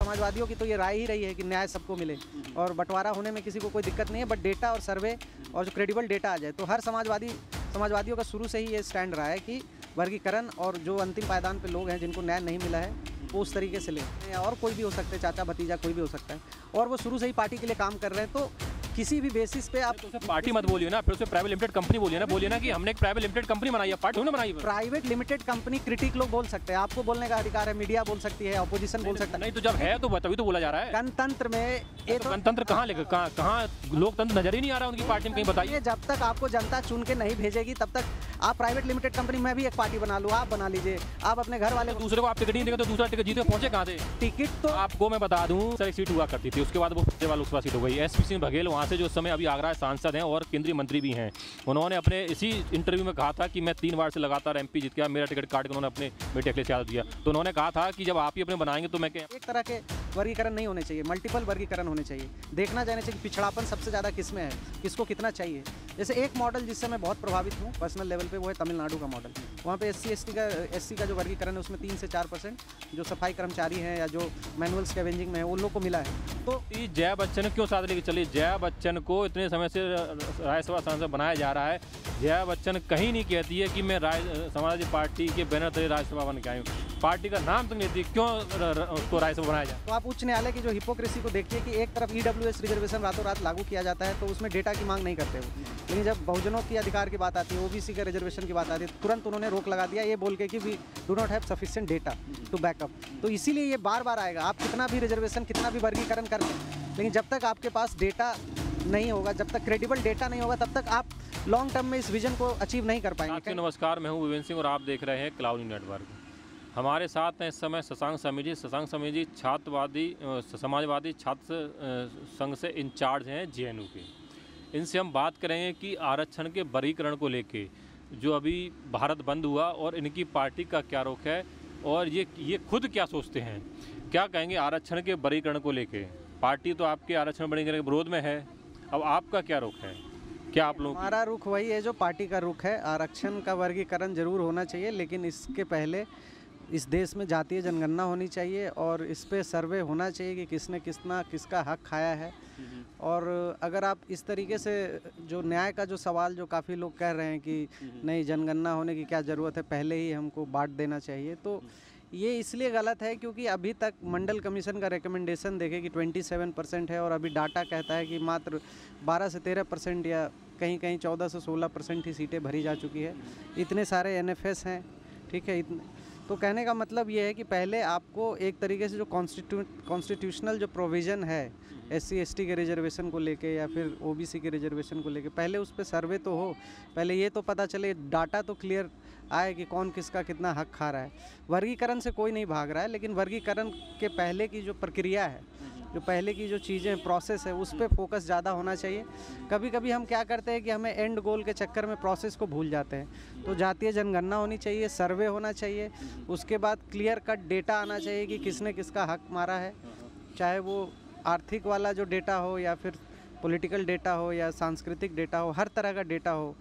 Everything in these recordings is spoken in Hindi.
समाजवादियों की तो ये राय ही रही है कि न्याय सबको मिले और बंटवारा होने में किसी को कोई दिक्कत नहीं है, बट डेटा और सर्वे और जो क्रेडिबल डेटा आ जाए। तो हर समाजवादियों का शुरू से ही ये स्टैंड रहा है कि वर्गीकरण और जो अंतिम पायदान पे लोग हैं जिनको न्याय नहीं मिला है वो उस तरीके से लें। और कोई भी हो सकता है, चाचा भतीजा कोई भी हो सकता है, और वो शुरू से ही पार्टी के लिए काम कर रहे हैं। तो किसी भी बेसिस पे आप तो उसे पार्टी मत बोलिए ना, फिर उसे प्राइवेट लिमिटेड कंपनी बोलिए ना, बोलिए ना कि हमने एक प्राइवेट लिमिटेड कंपनी बनाई है, पार्टी ने बनाई है। प्राइवेट लिमिटेड कंपनी क्रिटिक लोग बोल सकते हैं, आपको बोलने का अधिकार है, मीडिया बोल सकती है, ऑपोजिशन बोल सकता है। नहीं तो जब है तो तभी तो बोला जा रहा है। गणतंत्र में ये तो गणतंत्र कहाँ लेकर, कहाँ लोकतंत्र नजर ही नहीं आ रहा उनकी पार्टी में, कहीं बताइए। जब तक आपको जनता चुन के नहीं भेजेगी तब तक आप प्राइवेट लिमिटेड कंपनी में भी एक पार्टी बना लूँ, आप बना लीजिए, आप अपने घर वाले दूसरे को आप टिकट नहीं देंगे तो दूसरा टिकट जीते पहुंचे कहाँ से? टिकट तो आपको मैं बता दूं सर, एक सीट हुआ करती थी, उसके बाद वो लोकसभा सीट हो गई। एसपी सिंह बघेल वहाँ से जो समय अभी आगरा सांसद हैं और केंद्रीय मंत्री भी हैं, उन्होंने अपने इसी इंटरव्यू में कहा था कि मैं 3 बार से लगातार एमपी जीत गया, मेरा टिकट काट के उन्होंने अपने बेटे के लिए चाल दिया। तो उन्होंने कहा था कि जब आप ही अपने बनाएंगे तो मैं क्या। एक तरह के वर्गीकरण नहीं होने चाहिए, मल्टीपल वर्गीकरण होने चाहिए। देखना जाना चाहिए कि पिछड़ापन सबसे ज़्यादा किस में है, किसको कितना चाहिए। जैसे एक मॉडल जिससे मैं बहुत प्रभावित हूँ पर्सनल लेवल पे, वो है तमिलनाडु का मॉडल। वहाँ पे एससी का जो वर्गीकरण है उसमें 3 से 4% जो सफाई कर्मचारी हैं या जो मैनुअल स्कैवेंजिंग में है उन लोग को मिला है। तो जया बच्चन ने क्यों साथ लेके चली? जया बच्चन को इतने समय से राज्यसभा सांसद बनाया जा रहा है, जया बच्चन कहीं नहीं कहती है कि मैं समाजवादी पार्टी के बैनर तले राज्यसभा बन के आई हूँ, पार्टी का नाम तो नहीं देती, क्यों उसको राज्यसभा बनाया जाए? तो आप उच्च न्यायालय की जो हिपोक्रेसी को देखिए कि एक तरफ ईडब्ल्यूएस रिजर्वेशन रातों रात लागू किया जाता है तो उसमें डेटा की मांग नहीं करते वो, लेकिन जब बहुजनों की अधिकार की बात आती है, ओबीसी के रिजर्वेशन की बात आती है, तुरंत उन्होंने रोक लगा दिया ये बोल के कि we do not have sufficient data to back up. तो इसीलिए ये बार बार आएगा, आप कितना भी रिजर्वेशन कितना भी वर्गीकरण कर लें, लेकिन जब तक आपके पास डेटा नहीं होगा, जब तक क्रेडिबल डेटा नहीं होगा, तब तक आप लॉन्ग टर्म में इस विजन को अचीव नहीं कर पाएंगे। नमस्कार, मैं हूँ विवेन सिंह और आप देख रहे हैं क्लाउड नेटवर्क। हमारे साथ हैं इस समय शशांक समी जी समाजवादी छात्र संघ से इंचार्ज हैं जेएनयू के। इनसे हम बात करेंगे कि आरक्षण के वर्गीकरण को लेके जो अभी भारत बंद हुआ और इनकी पार्टी का क्या रुख है और ये खुद क्या सोचते हैं, क्या कहेंगे आरक्षण के वर्गीकरण को लेके। पार्टी तो आपके आरक्षण वर्गीकरण के विरोध में है, अब आपका क्या रुख है? क्या आप लोग? हमारा रुख वही है जो पार्टी का रुख है, आरक्षण का वर्गीकरण जरूर होना चाहिए, लेकिन इसके पहले इस देश में जातीय जनगणना होनी चाहिए और इस पे सर्वे होना चाहिए कि किसने किसका हक खाया है। और अगर आप इस तरीके से जो न्याय का जो सवाल जो काफ़ी लोग कह रहे हैं कि नहीं जनगणना होने की क्या ज़रूरत है, पहले ही हमको बांट देना चाहिए, तो ये इसलिए गलत है क्योंकि अभी तक मंडल कमीशन का रिकमेंडेशन देखे कि 27% है और अभी डाटा कहता है कि मात्र 12 से 13% या कहीं कहीं 14 से 16% ही सीटें भरी जा चुकी है। इतने सारे एनएफएस हैं, ठीक है, तो कहने का मतलब ये है कि पहले आपको एक तरीके से जो कॉन्स्टिट्यूशनल जो प्रोविज़न है एससी एसटी के रिजर्वेशन को लेके या फिर ओबीसी के रिजर्वेशन को लेके, पहले उस पर सर्वे तो हो, पहले ये तो पता चले, डाटा तो क्लियर आए कि कौन किसका कितना हक खा रहा है। वर्गीकरण से कोई नहीं भाग रहा है, लेकिन वर्गीकरण के पहले की जो प्रक्रिया है, जो पहले की जो चीज़ें प्रोसेस है, उस पर फोकस ज़्यादा होना चाहिए। कभी कभी हम क्या करते हैं कि हमें एंड गोल के चक्कर में प्रोसेस को भूल जाते हैं। तो जातीय जनगणना होनी चाहिए, सर्वे होना चाहिए, उसके बाद क्लियर कट डेटा आना चाहिए कि किसने किसका हक मारा है, चाहे वो आर्थिक वाला जो डेटा हो या फिर पॉलिटिकल डेटा हो या सांस्कृतिक डेटा हो, हर तरह का डेटा हो।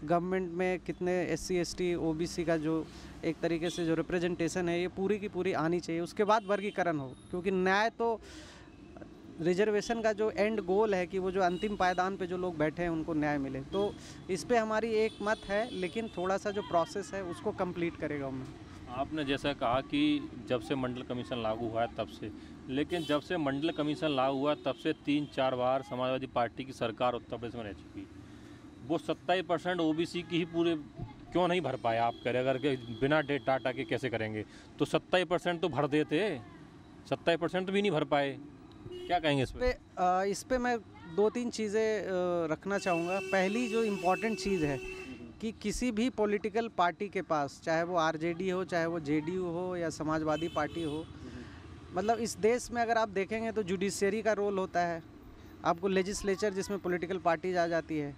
गवर्नमेंट में कितने एससी एसटी ओबीसी का जो एक तरीके से जो रिप्रेजेंटेशन है ये पूरी की पूरी आनी चाहिए, उसके बाद वर्गीकरण हो। क्योंकि न्याय तो रिजर्वेशन का जो एंड गोल है कि वो जो अंतिम पायदान पे जो लोग बैठे हैं उनको न्याय मिले, तो इस पे हमारी एक मत है, लेकिन थोड़ा सा जो प्रोसेस है उसको कंप्लीट करेगा गवर्नमेंट। आपने जैसा कहा कि जब से मंडल कमीशन लागू हुआ है तब से, लेकिन जब से मंडल कमीशन लागू हुआ तब से 3-4 बार समाजवादी पार्टी की सरकार उत्तर प्रदेश में रह चुकी। वो 27% ओबीसी की ही पूरे क्यों नहीं भर पाए? आप कह रहे अगर बिना डाटा के कैसे करेंगे, तो 27% तो भर देते, 27% भी नहीं भर पाए, क्या कहेंगे इस पे? इस पे मैं 2-3 चीज़ें रखना चाहूँगा। पहली जो इम्पोर्टेंट चीज़ है कि किसी भी पॉलिटिकल पार्टी के पास, चाहे वो आरजेडी हो, चाहे वो जेडीयू हो या समाजवादी पार्टी हो, मतलब इस देश में अगर आप देखेंगे तो जुडिशरी का रोल होता है, आपको लेजिस्लेचर जिसमें पॉलिटिकल पार्टीज आ जाती है,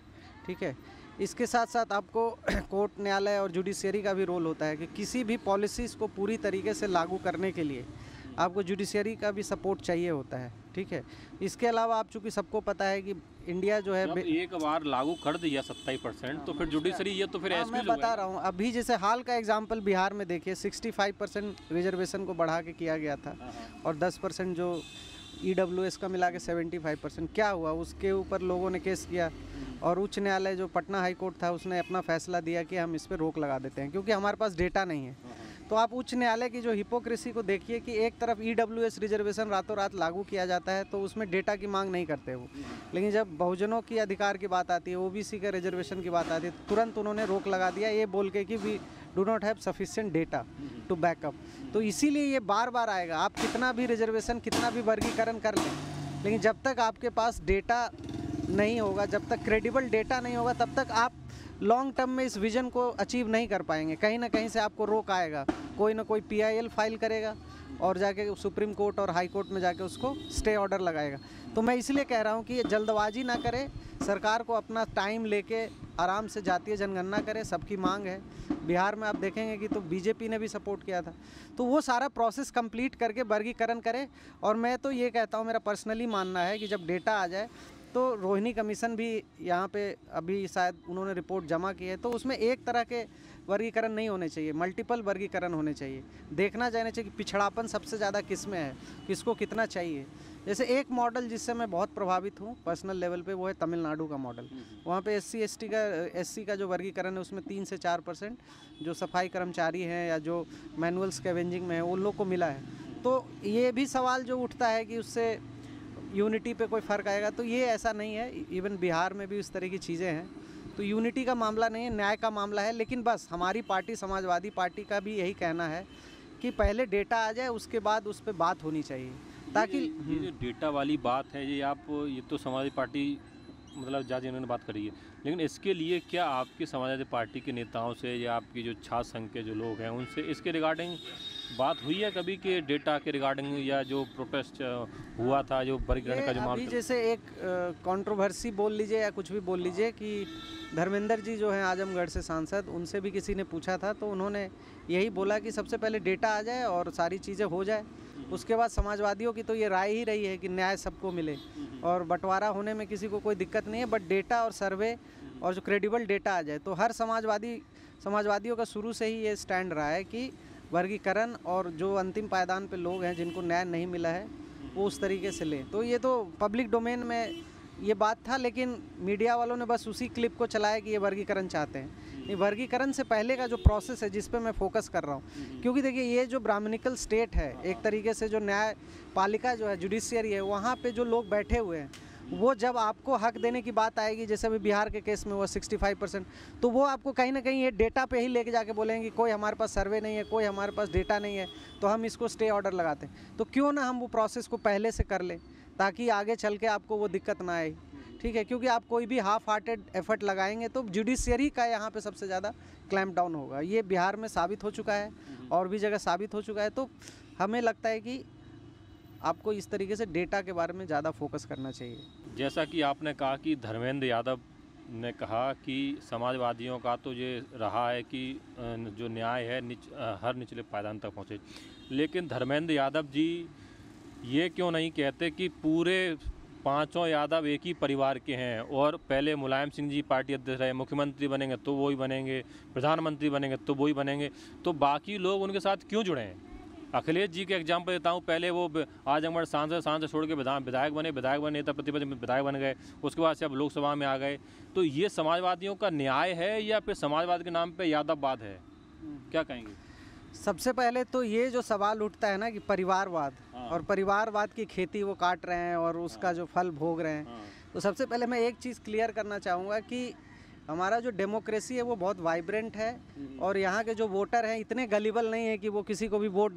ठीक है, इसके साथ साथ आपको कोर्ट न्यायालय और जुडिशरी का भी रोल होता है कि किसी भी पॉलिसीज़ को पूरी तरीके से लागू करने के लिए आपको जुडिशरी का भी सपोर्ट चाहिए होता है, ठीक है। इसके अलावा आप चूँकि सबको पता है कि इंडिया जो है जब एक बार लागू कर दिया 27%, तो फिर जुडिशरी ये तो फिर हाँ, मैं बता रहा हूँ, अभी जैसे हाल का एग्जाम्पल बिहार में देखिए 65% रिजर्वेशन को बढ़ा के किया गया था और 10% जो EWS का मिला के 75%। क्या हुआ, उसके ऊपर लोगों ने केस किया और उच्च न्यायालय जो पटना हाई कोर्ट था उसने अपना फैसला दिया कि हम इस पर रोक लगा देते हैं क्योंकि हमारे पास डेटा नहीं है। तो आप उच्च न्यायालय की जो हिपोक्रेसी को देखिए कि एक तरफ EWS रिजर्वेशन रातों रात लागू किया जाता है तो उसमें डेटा की मांग नहीं करते वो, लेकिन जब बहुजनों की अधिकार की बात आती है, OBC के रिजर्वेशन की बात आती है, तुरंत उन्होंने रोक लगा दिया ये बोल के कि we do not have sufficient data to back up. तो इसीलिए ये बार बार आएगा, आप कितना भी रिजर्वेशन, कितना भी वर्गीकरण कर लें, लेकिन जब तक आपके पास डेटा नहीं होगा, जब तक क्रेडिबल डेटा नहीं होगा, तब तक आप लॉन्ग टर्म में इस विजन को अचीव नहीं कर पाएंगे। कहीं ना कहीं से आपको रोक आएगा, कोई ना कोई PIL फाइल करेगा और जाके सुप्रीम कोर्ट और हाई कोर्ट में जाके उसको स्टे ऑर्डर लगाएगा। तो मैं इसलिए कह रहा हूँ कि ये जल्दबाजी ना करे, सरकार को अपना टाइम लेके आराम से जातीय जनगणना करे, सबकी मांग है। बिहार में आप देखेंगे कि तो BJP ने भी सपोर्ट किया था, तो वो सारा प्रोसेस कंप्लीट करके वर्गीकरण करे। और मैं तो ये कहता हूँ, मेरा पर्सनली मानना है कि जब डेटा आ जाए तो रोहिणी कमीशन भी यहाँ पे अभी शायद उन्होंने रिपोर्ट जमा की है, तो उसमें एक तरह के वर्गीकरण नहीं होने चाहिए, मल्टीपल वर्गीकरण होने चाहिए। देखना चाहिए कि पिछड़ापन सबसे ज़्यादा किस में है, किसको कितना चाहिए। जैसे एक मॉडल जिससे मैं बहुत प्रभावित हूँ पर्सनल लेवल पे, वो है तमिलनाडु का मॉडल। वहाँ पे SC का जो वर्गीकरण है उसमें 3 से 4% जो सफाई कर्मचारी हैं या जो मैनुअल स्कैवेंजिंग में है उन लोग को मिला है। तो ये भी सवाल जो उठता है कि उससे यूनिटी पे कोई फ़र्क आएगा, तो ये ऐसा नहीं है। इवन बिहार में भी इस तरह की चीज़ें हैं, तो यूनिटी का मामला नहीं है, न्याय का मामला है। लेकिन बस हमारी पार्टी समाजवादी पार्टी का भी यही कहना है कि पहले डेटा आ जाए, उसके बाद उस पर बात होनी चाहिए, ताकि ये जो डेटा वाली बात है ये तो समाजवादी पार्टी मतलब ज़्यादा इन्होंने बात करी है, लेकिन इसके लिए क्या आपकी समाजवादी पार्टी के नेताओं से या आपकी जो छात्र संघ के जो लोग हैं उनसे इसके रिगार्डिंग बात हुई है कभी कि डेटा के रिगार्डिंग, या जो प्रोटेस्ट हुआ था जो वर्गीकरण का जो मामला? जैसे एक कंट्रोवर्सी बोल लीजिए या कुछ भी बोल लीजिए कि धर्मेंद्र जी जो हैं आजमगढ़ से सांसद, उनसे भी किसी ने पूछा था तो उन्होंने यही बोला कि सबसे पहले डेटा आ जाए और सारी चीज़ें हो जाए, उसके बाद समाजवादियों की तो ये राय ही रही है कि न्याय सबको मिले और बंटवारा होने में किसी को कोई दिक्कत नहीं है, बट डेटा और सर्वे और जो क्रेडिबल डेटा आ जाए। तो हर समाजवादियों का शुरू से ही ये स्टैंड रहा है कि वर्गीकरण और जो अंतिम पायदान पे लोग हैं जिनको न्याय नहीं मिला है वो उस तरीके से लें। तो ये तो पब्लिक डोमेन में ये बात था, लेकिन मीडिया वालों ने बस उसी क्लिप को चलाया कि ये वर्गीकरण चाहते हैं। ये वर्गीकरण से पहले का जो प्रोसेस है जिस पे मैं फोकस कर रहा हूँ, क्योंकि देखिए ये जो ब्राह्मणिकल स्टेट है, एक तरीके से जो न्यायपालिका जो है, जुडिशियरी है, वहाँ पे जो लोग बैठे हुए हैं वो जब आपको हक देने की बात आएगी, जैसे अभी बिहार के केस में हुआ 65%, तो वो आपको कहीं ना कहीं ये डेटा पे ही लेके जाके बोलेंगे कि कोई हमारे पास सर्वे नहीं है, कोई हमारे पास डेटा नहीं है, तो हम इसको स्टे ऑर्डर लगाते हैं। तो क्यों ना हम वो प्रोसेस को पहले से कर लें ताकि आगे चल के आपको वो दिक्कत ना आए, ठीक है। क्योंकि आप कोई भी हाफ हार्टेड एफर्ट लगाएंगे तो जुडिशियरी का यहाँ पे सबसे ज़्यादा क्लैम्प डाउन होगा। ये बिहार में साबित हो चुका है और भी जगह साबित हो चुका है। तो हमें लगता है कि आपको इस तरीके से डेटा के बारे में ज़्यादा फोकस करना चाहिए। जैसा कि आपने कहा कि धर्मेंद्र यादव ने कहा कि समाजवादियों का तो ये रहा है कि जो न्याय है हर निचले पायदान तक पहुँचे, लेकिन धर्मेंद्र यादव जी ये क्यों नहीं कहते कि पूरे पांचों यादव एक ही परिवार के हैं और पहले मुलायम सिंह जी पार्टी अध्यक्ष रहे, मुख्यमंत्री बनेंगे तो वही बनेंगे, प्रधानमंत्री बनेंगे तो वही बनेंगे, तो बाकी लोग उनके साथ क्यों जुड़े हैं? अखिलेश जी के एग्जाम्पल देता हूँ, पहले वो आजमगढ़ सांसद छोड़ के विधायक बने नेता प्रतिपक्ष विधायक बन गए, उसके बाद से अब लोकसभा में आ गए। तो ये समाजवादियों का न्याय है या फिर समाजवाद के नाम पे यादववाद है, क्या कहेंगे? सबसे पहले तो ये जो सवाल उठता है ना कि परिवारवाद, और परिवारवाद की खेती वो काट रहे हैं और उसका जो फल भोग रहे हैं, तो सबसे पहले मैं एक चीज़ क्लियर करना चाहूँगा कि हमारा जो डेमोक्रेसी है वो बहुत वाइब्रेंट है और यहाँ के जो वोटर हैं इतने गलीबल नहीं है कि वो किसी को भी वोट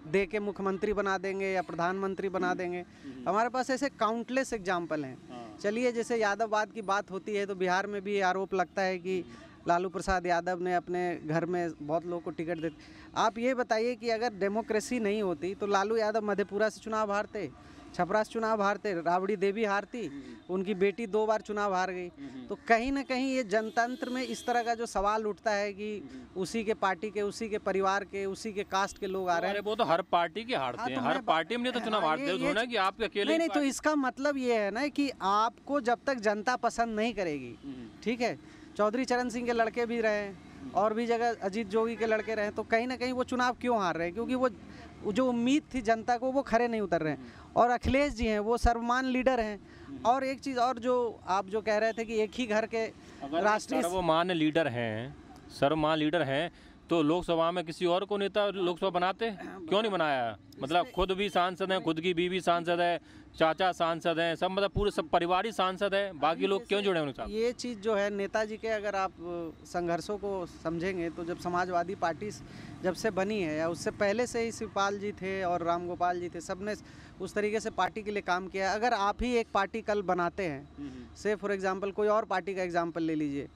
दे के मुख्यमंत्री बना देंगे या प्रधानमंत्री बना देंगे। हमारे पास ऐसे काउंटलेस एग्जाम्पल हैं। चलिए, जैसे यादववाद की बात होती है तो बिहार में भी आरोप लगता है कि लालू प्रसाद यादव ने अपने घर में बहुत लोगों को टिकट दे। आप ये बताइए कि अगर डेमोक्रेसी नहीं होती तो लालू यादव मधेपुरा से चुनाव हारते, छपरास चुनाव हारते, राबड़ी देवी हारती, उनकी बेटी 2 बार चुनाव हार गई। तो कहीं ना कहीं ये जनतंत्र में इस तरह का जो सवाल उठता है कि उसी के पार्टी के, उसी के परिवार के, उसी के कास्ट के लोग आ रहे हैं। वो तो हर पार्टी के हारते हैं, हर पार्टी में तो चुनाव हारते हैं ना कि आप अकेले। नहीं, तो इसका मतलब ये है ना कि आपको जब तक जनता पसंद नहीं करेगी, ठीक है, चौधरी चरण सिंह के लड़के भी रहे और भी जगह अजीत जोगी के लड़के रहे, तो कहीं ना कहीं वो चुनाव क्यों हार रहे हैं? क्योंकि वो जो उम्मीद थी जनता को वो खरे नहीं उतर रहे हैं। और अखिलेश जी हैं, वो सर्वमान्य लीडर हैं। और एक चीज़ और जो आप जो कह रहे थे कि एक ही घर के राष्ट्रीय सर्वमान्य लीडर हैं तो लोकसभा में किसी और को नेता लोकसभा बनाते क्यों नहीं बनाया? मतलब खुद भी सांसद हैं, खुद की बीवी सांसद है, चाचा सांसद हैं, सब मतलब पूरे सब परिवार ही सांसद है, बाकी लोग क्यों जुड़े उनके साथ? ये चीज़ जो है नेताजी के अगर आप संघर्षों को समझेंगे तो जब समाजवादी पार्टी जब से बनी है या उससे पहले से ही शिवपाल जी थे और राम गोपाल जी थे, सबने उस तरीके से पार्टी के लिए काम किया। अगर आप ही एक पार्टी कल बनाते हैं, से फॉर एग्जांपल कोई और पार्टी का एग्जांपल ले लीजिए,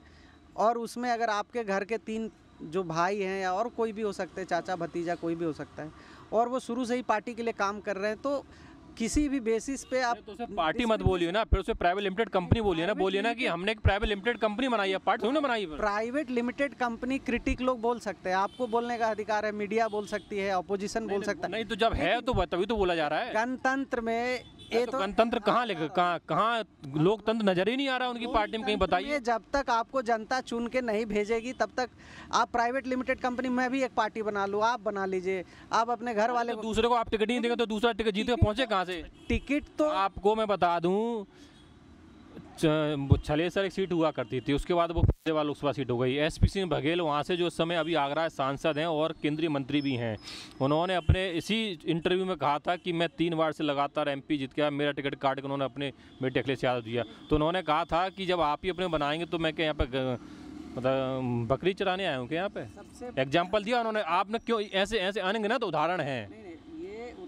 और उसमें अगर आपके घर के 3 जो भाई हैं या और कोई भी हो सकते हैं, चाचा भतीजा कोई भी हो सकता है, और वो शुरू से ही पार्टी के लिए काम कर रहे हैं, तो किसी भी बेसिस पे आप तो उसे पार्टी मत बोलिए ना, फिर उसे प्राइवेट लिमिटेड कंपनी बोलिए ना, बोलिए ना कि हमने एक प्राइवेट लिमिटेड कंपनी बनाई है, पार्टी थोड़ी ना बनाई है। प्राइवेट लिमिटेड कंपनी क्रिटिक लोग बोल सकते हैं, आपको बोलने का अधिकार है, मीडिया बोल सकती है, ऑपोजिशन बोल सकता है। नहीं तो जब है तो तभी तो बोला जा रहा है। गणतंत्र में ये तो गणतंत्र कहाँ लेकर, कहाँ लोकतंत्र नजर ही नहीं आ रहा उनकी पार्टी में, कहीं बताइए। जब तक आपको जनता चुन के नहीं भेजेगी तब तक आप प्राइवेट लिमिटेड कंपनी, मैं भी एक पार्टी बना लूँ, आप बना लीजिए, आप अपने घर वाले तो दूसरे को आप टिकट नहीं देंगे तो दूसरा टिकट जीते पहुंचे कहाँ से? टिकट तो आपको मैं बता दूं, छलेसर एक सीट हुआ करती थी, उसके बाद वो फैजाबाद लोकसभा सीट हो गई। SP सिंह बघेल वहाँ से जो इस समय अभी आगरा सांसद हैं और केंद्रीय मंत्री भी हैं, उन्होंने अपने इसी इंटरव्यू में कहा था कि मैं 3 बार से लगातार MP जीत गया, मेरा टिकट काट के उन्होंने अपने बेटे अखिलेश यादव दिया। तो उन्होंने कहा था कि जब आप ही अपने बनाएंगे तो मैं क्या यहाँ पे मतलब बकरी चराने आए हूँ क्या? यहाँ पे एग्जाम्पल दिया उन्होंने। आपने क्यों ऐसे आनेंगे ना, तो उदाहरण है,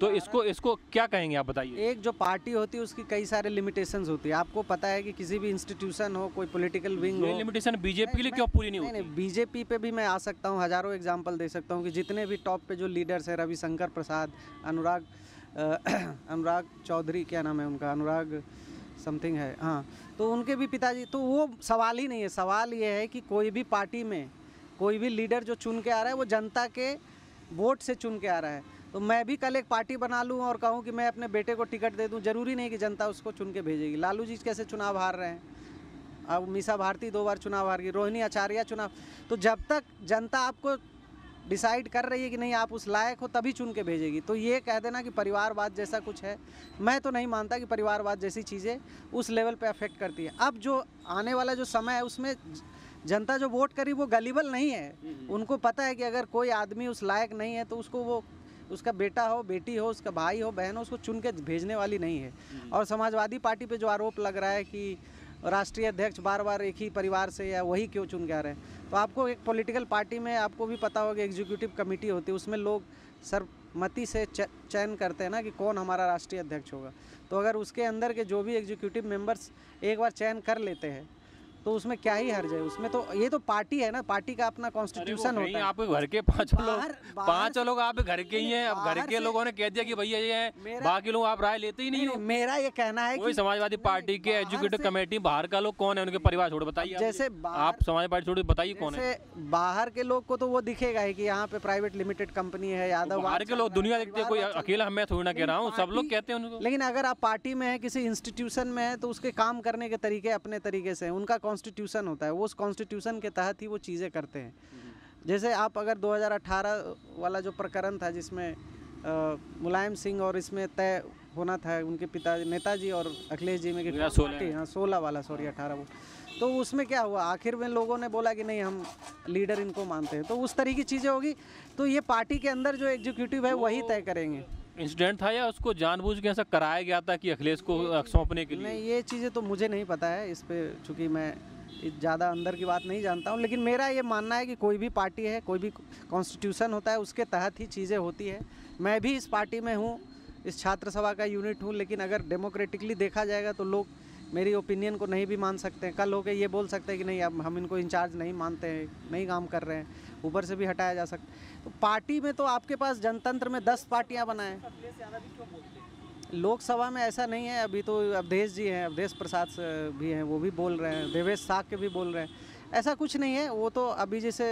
तो इसको क्या कहेंगे आप बताइए? एक जो पार्टी होती है उसकी कई सारे लिमिटेशंस होती है। आपको पता है कि किसी भी इंस्टीट्यूशन हो, कोई पॉलिटिकल विंग हो, लिमिटेशन बीजेपी के लिए क्यों पूरी नहीं होती? नहीं, बीजेपी पे भी मैं आ सकता हूँ, हजारों एग्जांपल दे सकता हूँ कि जितने भी टॉप पे जो लीडर्स हैं, रविशंकर प्रसाद, अनुराग चौधरी, क्या नाम है उनका, अनुराग समथिंग है, हाँ, तो उनके भी पिताजी, तो वो सवाल ही नहीं है। सवाल ये है कि कोई भी पार्टी में कोई भी लीडर जो चुन के आ रहा है वो जनता के वोट से चुन के आ रहा है। तो मैं भी कल एक पार्टी बना लूँ और कहूँ कि मैं अपने बेटे को टिकट दे दूँ, ज़रूरी नहीं कि जनता उसको चुन के भेजेगी। लालू जी कैसे चुनाव हार रहे हैं, अब मीसा भारती 2 बार चुनाव हार गई, रोहिणी आचार्य चुनाव। तो जब तक जनता आपको डिसाइड कर रही है कि नहीं आप उस लायक हो, तभी चुन के भेजेगी। तो ये कह देना कि परिवारवाद जैसा कुछ है, मैं तो नहीं मानता कि परिवारवाद जैसी चीज़ें उस लेवल पे अफेक्ट करती है। अब जो आने वाला जो समय है उसमें जनता जो वोट करी वो गलीबल नहीं है। उनको पता है कि अगर कोई आदमी उस लायक नहीं है तो उसको वो, उसका बेटा हो, बेटी हो, उसका भाई हो, बहन हो, उसको चुन के भेजने वाली नहीं है। और समाजवादी पार्टी पे जो आरोप लग रहा है कि राष्ट्रीय अध्यक्ष बार बार एक ही परिवार से या वही क्यों चुन के आ रहे हैं, तो आपको एक पॉलिटिकल पार्टी में आपको भी पता होगा एग्जीक्यूटिव कमेटी होती है, उसमें लोग सर्वमति से चयन करते हैं ना कि कौन हमारा राष्ट्रीय अध्यक्ष होगा। तो अगर उसके अंदर के जो भी एग्जीक्यूटिव मेंबर्स एक बार चयन कर लेते हैं तो उसमें क्या ही हर्ज है? उसमें तो ये तो पार्टी है ना, पार्टी का अपना कॉन्स्टिट्यूशन होता है। आपके घर के 5 लोग आप घर के ही हैं। अब घर के लोगों ने कह दिया कि भैया ये है, बाकी लोग आप राय लेते ही नहीं हो। मेरा ये कहना है कि समाजवादी पार्टी के एग्जीक्यूटिव कमेटी बाहर का लोग कौन है, उनके परिवार छोड़ बताइए। जैसे आप समाजवादी पार्टी छोड़ बताइए कौन है। बाहर के लोग को तो वो दिखेगा ही कि यहाँ पे प्राइवेट लिमिटेड कंपनी है, यादव। बाहर के लोग दुनिया देखते हैं, कोई अकेला मैं थोड़ी ना कह रहा हूँ, सब लोग कहते हैं उनको। लेकिन अगर आप पार्टी में है, किसी इंस्टीट्यूशन में है, तो उसके काम करने के तरीके अपने तरीके से, उनका कॉन्स्टिट्यूशन होता है, वो उस कॉन्स्टिट्यूशन के तहत ही वो चीज़ें करते हैं। जैसे आप अगर 2018 वाला जो प्रकरण था जिसमें मुलायम सिंह और इसमें तय होना था उनके पिता नेताजी और अखिलेश जी में कि 16 वाला, सॉरी 18 वो, तो उसमें क्या हुआ, आखिर में लोगों ने बोला कि नहीं हम लीडर इनको मानते हैं। तो उस तरह की चीज़ें होगी, तो ये पार्टी के अंदर जो एग्जीक्यूटिव है वही तय करेंगे। इंसिडेंट था या उसको जानबूझ के ऐसा कराया गया था कि अखिलेश को सौंपने के लिए? नहीं, ये चीज़ें तो मुझे नहीं पता है, इस पर चूँकि मैं ज़्यादा अंदर की बात नहीं जानता हूँ। लेकिन मेरा ये मानना है कि कोई भी पार्टी है, कोई भी कॉन्स्टिट्यूशन होता है, उसके तहत ही चीज़ें होती है। मैं भी इस पार्टी में हूँ, इस छात्र सभा का यूनिट हूँ, लेकिन अगर डेमोक्रेटिकली देखा जाएगा तो लोग मेरी ओपिनियन को नहीं भी मान सकते हैं। कल होकर ये बोल सकते हैं कि नहीं अब हम इनको इंचार्ज नहीं मानते हैं, नहीं काम कर रहे हैं, ऊपर से भी हटाया जा सकता है। तो पार्टी में तो आपके पास जनतंत्र में 10 पार्टियाँ बनाएं। लोकसभा में ऐसा नहीं है, अभी तो अवधेश जी हैं, अवधेश प्रसाद भी हैं, वो भी बोल रहे हैं, देवेश साग के भी बोल रहे हैं। ऐसा कुछ नहीं है, वो तो अभी जैसे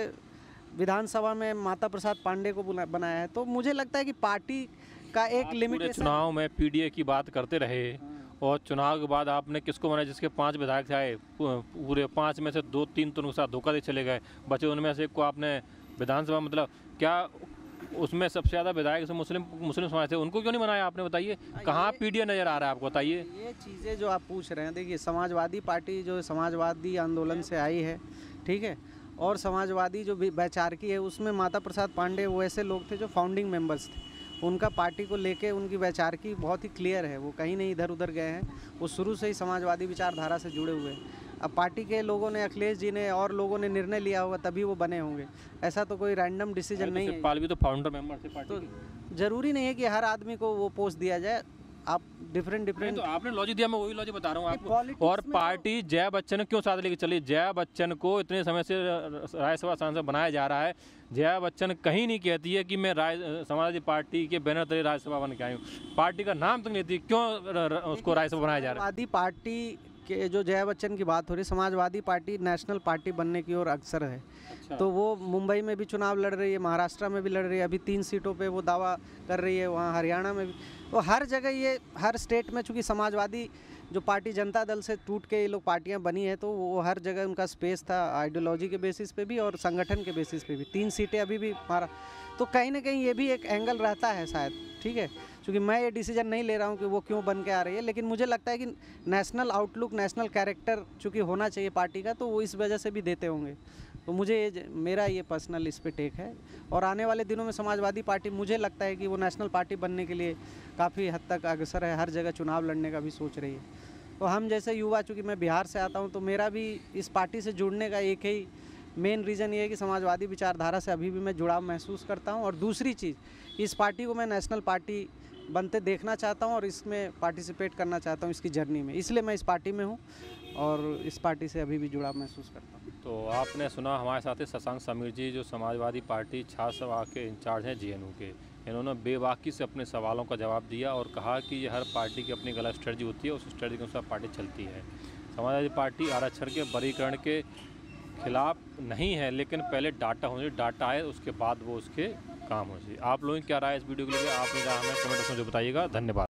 विधानसभा में माता प्रसाद पांडे को बनाया है, तो मुझे लगता है कि पार्टी का एक लिमिटेशन। चुनाव में पीडीए की बात करते रहे और चुनाव के बाद आपने किसको बनाया, जिसके 5 विधायक आए, पूरे 5 में से 2-3 तो उनके साथ धोखा दे चले गए, बचे उनमें से को आपने विधानसभा, मतलब क्या उसमें सबसे ज़्यादा विधायक से मुस्लिम समाज थे, उनको क्यों नहीं बनाया आपने, बताइए कहाँ पीडीए नज़र आ रहा है आपको, बताइए। ये चीज़ें जो आप पूछ रहे हैं, देखिए समाजवादी पार्टी जो समाजवादी आंदोलन से आई है, ठीक है, और समाजवादी जो वैचारिकी है उसमें माता प्रसाद पांडे वो ऐसे लोग थे जो फाउंडिंग मेंबर्स थे। उनका पार्टी को लेके उनकी वैचारिकी बहुत ही क्लियर है, वो कहीं नहीं इधर उधर गए हैं, वो शुरू से ही समाजवादी विचारधारा से जुड़े हुए हैं। अब पार्टी के लोगों ने, अखिलेश जी ने और लोगों ने निर्णय लिया होगा तभी वो बने होंगे, ऐसा तो कोई रैंडम डिसीजन नहीं है। शिवपाल भी तो फाउंडर मेंबर थे पार्टी तो के। ज़रूरी नहीं है कि हर आदमी को वो पोस्ट दिया जाए, आप डिफरेंट तो आपने लॉजिक दिया, मैं वही लॉजिक बता रहा हूँ आपको। और तो पार्टी जया बच्चन क्यों साथ लेके चली, जया बच्चन को इतने समय से राज्यसभा सांसद बनाया जा रहा है, जया बच्चन कहीं नहीं कहती है कि मैं समाजवादी पार्टी के बैनर तले राज्यसभा बन के आई हूँ, पार्टी का नाम तक नहीं देती, क्यों उसको राज्यसभा बनाया जा रहा है। समाजवादी पार्टी के जो जया बच्चन की बात हो रही है, समाजवादी पार्टी नेशनल पार्टी बनने की ओर अक्सर है। अच्छा। तो वो मुंबई में भी चुनाव लड़ रही है, महाराष्ट्र में भी लड़ रही है, अभी 3 सीटों पे वो दावा कर रही है, वहाँ हरियाणा में भी, तो हर जगह ये हर स्टेट में, चूँकि समाजवादी जो पार्टी जनता दल से टूट के ये लोग पार्टियां बनी है, तो वो हर जगह उनका स्पेस था, आइडियोलॉजी के बेसिस पे भी और संगठन के बेसिस पे भी। 3 सीटें अभी भी हमारा, तो कहीं ना कहीं ये भी एक एंगल रहता है शायद, ठीक है, क्योंकि मैं ये डिसीजन नहीं ले रहा हूँ कि वो क्यों बन के आ रही है, लेकिन मुझे लगता है कि नेशनल आउटलुक, नेशनल कैरेक्टर चूँकि होना चाहिए पार्टी का, तो वो इस वजह से भी देते होंगे। तो मुझे मेरा ये पर्सनल इस पे टेक है, और आने वाले दिनों में समाजवादी पार्टी मुझे लगता है कि वो नेशनल पार्टी बनने के लिए काफ़ी हद तक अग्रसर है, हर जगह चुनाव लड़ने का भी सोच रही है। तो हम जैसे युवा, चूँकि मैं बिहार से आता हूँ, तो मेरा भी इस पार्टी से जुड़ने का एक ही मेन रीज़न ये है कि समाजवादी विचारधारा से अभी भी मैं जुड़ाव महसूस करता हूँ, और दूसरी चीज़, इस पार्टी को मैं नेशनल पार्टी बनते देखना चाहता हूँ और इसमें पार्टिसिपेट करना चाहता हूँ इसकी जर्नी में, इसलिए मैं इस पार्टी में हूँ और इस पार्टी से अभी भी जुड़ाव महसूस करता हूँ। तो आपने सुना हमारे साथ शशांक समीर जी, जो समाजवादी पार्टी छात्र सभा के इंचार्ज हैं जेएनयू के। इन्होंने बेबाकी से अपने सवालों का जवाब दिया और कहा कि ये हर पार्टी की अपनी गलत स्ट्रेटजी होती है, उस स्ट्रेटजी के अनुसार पार्टी चलती है। समाजवादी पार्टी आरक्षण के वर्गीकरण के खिलाफ नहीं है, लेकिन पहले डाटा होने, डाटा आए उसके बाद वो उसके काम हो चाहिए। आप लोगों की क्या राय इस वीडियो के लिए, आपने हमें कमेंट बॉक्स में जो बताइएगा। धन्यवाद।